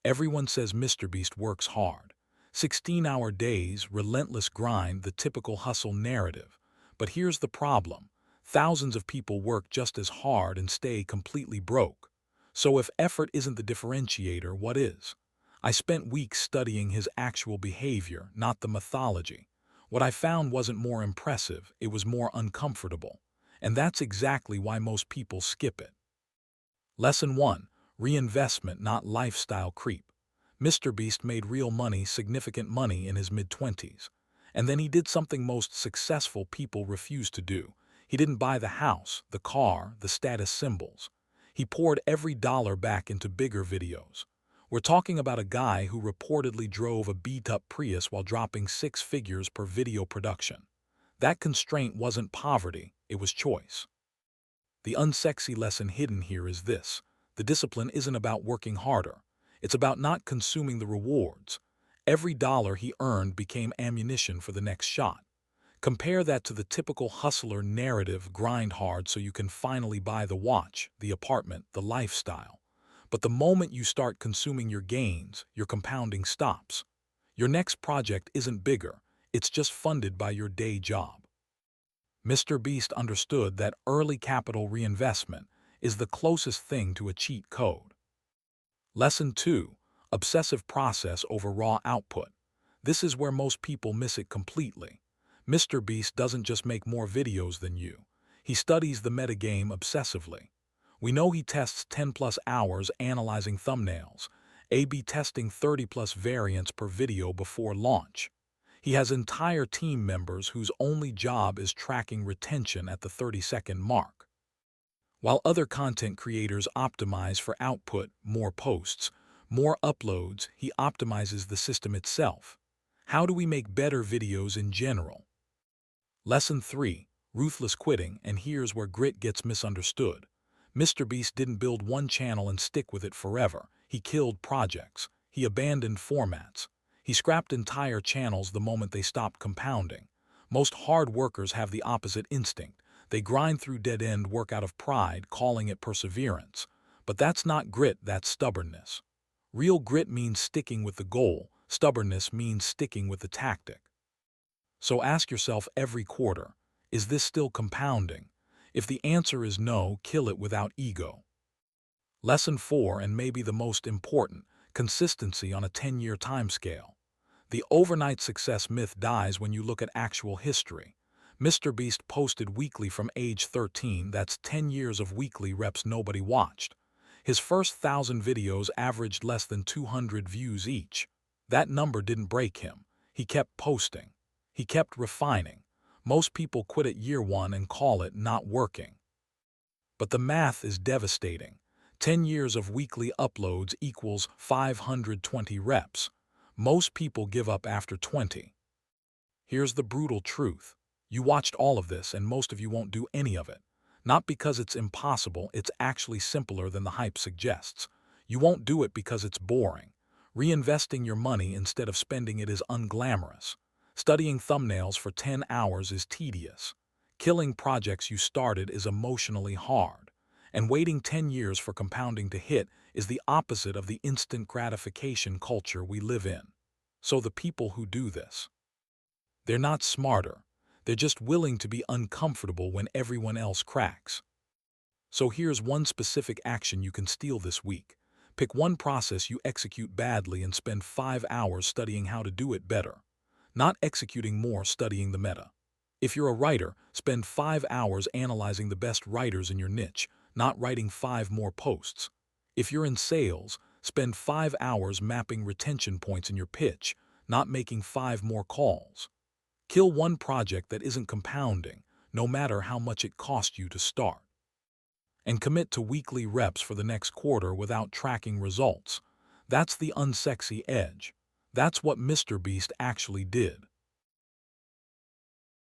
Everyone says MrBeast works hard. 16-hour days, relentless grind, the typical hustle narrative. But here's the problem. Thousands of people work just as hard and stay completely broke. So if effort isn't the differentiator, what is? I spent weeks studying his actual behavior, not the mythology. What I found wasn't more impressive, it was more uncomfortable. And that's exactly why most people skip it. Lesson 1. Reinvestment, not lifestyle creep. MrBeast made real money, significant money, in his mid-20s. And then he did something most successful people refuse to do. He didn't buy the house, the car, the status symbols. He poured every dollar back into bigger videos. We're talking about a guy who reportedly drove a beat-up Prius while dropping 6 figures per video production. That constraint wasn't poverty, it was choice. The unsexy lesson hidden here is this. The discipline isn't about working harder. It's about not consuming the rewards. Every dollar he earned became ammunition for the next shot. Compare that to the typical hustler narrative: grind hard so you can finally buy the watch, the apartment, the lifestyle. But the moment you start consuming your gains, your compounding stops. Your next project isn't bigger, it's just funded by your day job. MrBeast understood that early capital reinvestment is the closest thing to a cheat code. Lesson 2. Obsessive process over raw output. This is where most people miss it completely. MrBeast doesn't just make more videos than you. He studies the metagame obsessively. We know he tests 10+ hours analyzing thumbnails, A/B testing 30+ variants per video before launch. He has entire team members whose only job is tracking retention at the 30-second mark. While other content creators optimize for output, more posts, more uploads, he optimizes the system itself. How do we make better videos in general? Lesson 3. Ruthless quitting, and here's where grit gets misunderstood. MrBeast didn't build one channel and stick with it forever. He killed projects. He abandoned formats. He scrapped entire channels the moment they stopped compounding. Most hard workers have the opposite instinct. They grind through dead-end work out of pride, calling it perseverance. But that's not grit, that's stubbornness. Real grit means sticking with the goal. Stubbornness means sticking with the tactic. So ask yourself every quarter, is this still compounding? If the answer is no, kill it without ego. Lesson 4, and maybe the most important, consistency on a 10-year timescale. The overnight success myth dies when you look at actual history. MrBeast posted weekly from age 13, that's 10 years of weekly reps nobody watched. His first 1,000 videos averaged less than 200 views each. That number didn't break him. He kept posting. He kept refining. Most people quit at year 1 and call it not working. But the math is devastating. 10 years of weekly uploads equals 520 reps. Most people give up after 20. Here's the brutal truth. You watched all of this and most of you won't do any of it. Not because it's impossible, it's actually simpler than the hype suggests. You won't do it because it's boring. Reinvesting your money instead of spending it is unglamorous. Studying thumbnails for 10 hours is tedious. Killing projects you started is emotionally hard. And waiting 10 years for compounding to hit is the opposite of the instant gratification culture we live in. So the people who do this, they're not smarter. They're just willing to be uncomfortable when everyone else cracks. So here's one specific action you can steal this week. Pick one process you execute badly and spend 5 hours studying how to do it better. Not executing more, studying the meta. If you're a writer, spend 5 hours analyzing the best writers in your niche, not writing 5 more posts. If you're in sales, spend 5 hours mapping retention points in your pitch, not making 5 more calls. Kill one project that isn't compounding, no matter how much it cost you to start. And commit to weekly reps for the next quarter without tracking results. That's the unsexy edge. That's what MrBeast actually did.